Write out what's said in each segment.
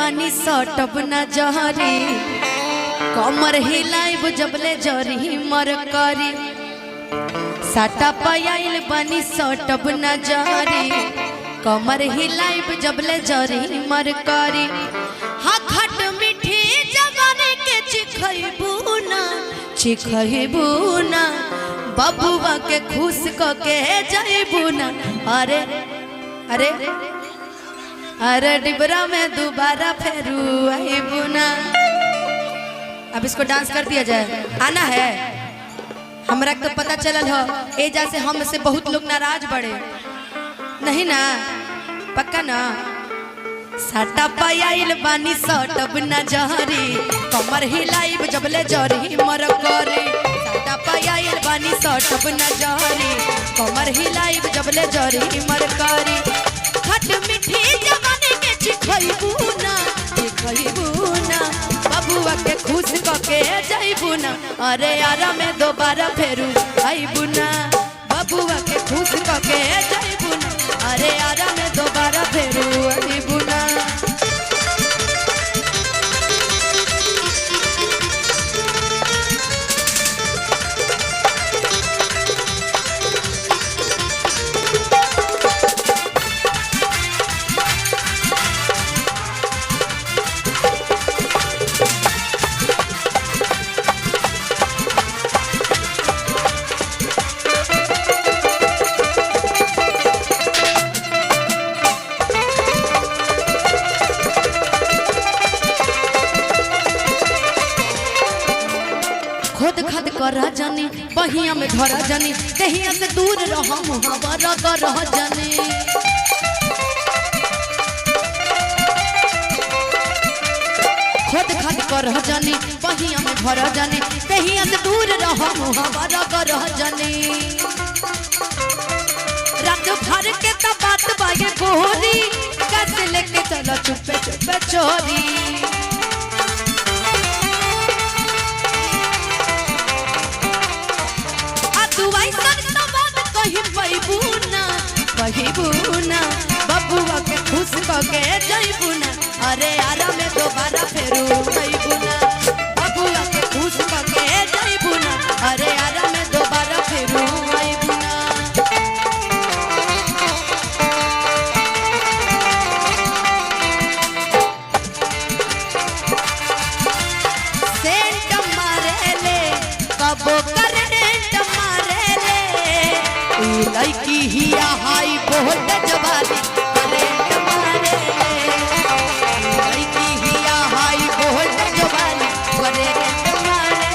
बानी सटब न जहरी कमर हिलाइब जबले जरी मर करी साटा पायल बानी सटब न जहरी कमर हिलाइब जबले जरी मर करी हा खट मीठी जवानी के चिखइबू ना बबुआ के खुश क के जाइबू ना। अरे अरे अरे डिबरा में दोबारा फेरू आइबू ना। अब इसको डांस कर दिया जाए, आना है। हमरा तो पता चलल हो एजा से हमसे बहुत लोग नाराज बड़े नहीं ना, पक्का ना। साटा पायल बानी सटब न जहरी कमर हिलाइब जबले जरी मर करे साटा पायल बानी सटब न जहरी कमर हिलाइब जबले जरी मर करे खट मीठी जवानी के चिखइबू ना बबुआ के खुश क के जाइबू ना। अरे यारा में दोबारा फेरू आइबू ना बबुआ के खुश क के जाइबू ना। अरे यारा में दोबारा फेरू आइबू ना। खुद खद कर जानी बहिया में धरा जानी कहिया से दूर रह मुहावरा कर जानी खुद खद कर जानी बहिया में धरा जानी कहिया से दूर रह मुहावरा कर जानी। रात भर के तो बात बागे गोरी कैसे लेके चलो चुपे चुपे चोरी बहिबूना बबुआ के खुश क के जाइबू ना। अरे यारा में दोबारा फेरू आइबू ना बबुआ के खुश क के जाइबू ना। अरे यारा में दोबारा फेरू आइबू ना। सेंट मारे ले कबो करेंट मारे ले लड़की हिया हाई बहुत जवानी करेंट मारे लड़की हिया हाई बहुत जवानी करेंट मारे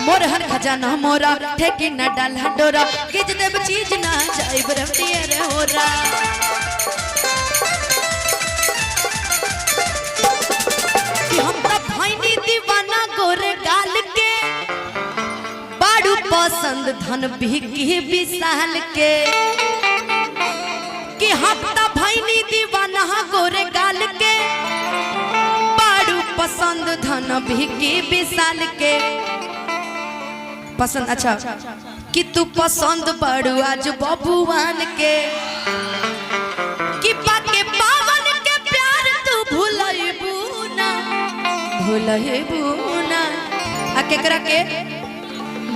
मोर हर खजाना मोरा ठेकी न डाला डोरा किज देव चीज ना जाइब रफिए रे होरा। हम तो भैनी दीवाना गोरे गाल के बाड़ू पसंद धन बिकी विशाल के कि हम तो भैनी दीवाना गोरे गाल के बाड़ू पसंद धन बिकी विशाल के पसंद। अच्छा कि तू पसंद बड़ू आज बबुआन के कि पाके पावन के प्यार तू भूलइबू ना आ केकरा के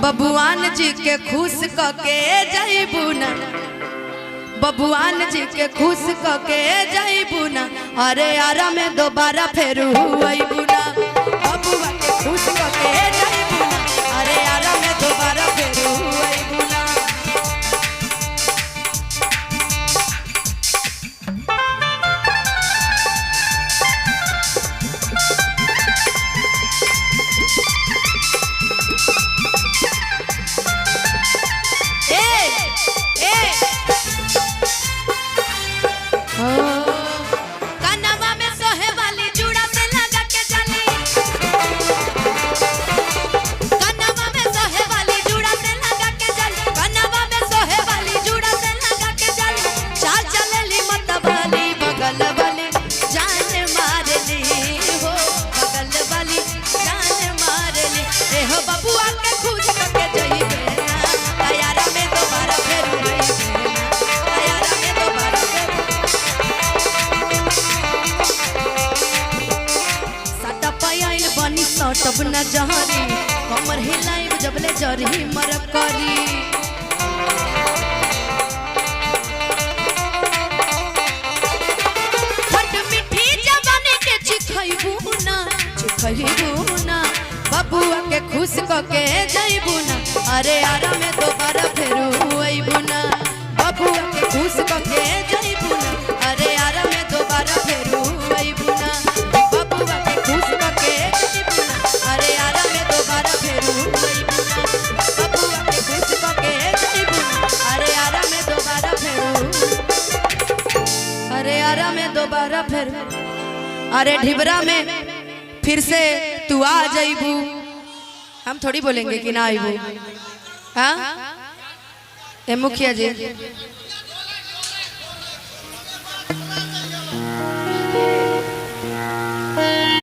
बबुआन जी के खुश क के जाइबू ना बबुआन जी के खुश क के जाइबू ना। अरे यारा में दोबारा फेरू आइबू ना बबुआ के खुश क के जाइबू ना। अरे यारा में दोबारा फेरू आइबू ना। कानवा में सोहे वाली जूड़ा से लगा के जाली हटब न जहरी कमर हिलाई जबले जरी मर करी खट मीठी जवानी के चिखैबू ना बबुआ के खुश के जइबू ना अरे आरा में दोबारा फेरू अइबू ना बबुआ के खुश के जइबू ना अरे आरा में दोबारा फेरू अइबू ना बबुआ के खुश के जइबू ना अरे आरा में दोबारा फेरू अइबू ना बबुआ के खुश के जइबू ना अरे आरा में दोबारा फेरू अरे आरा में दोबारा फेरू अरे ढिबरा में फिर से तू आ जाइबू हम थोड़ी बोलेंगे कि ना आइबू हाँ ए मुखिया जी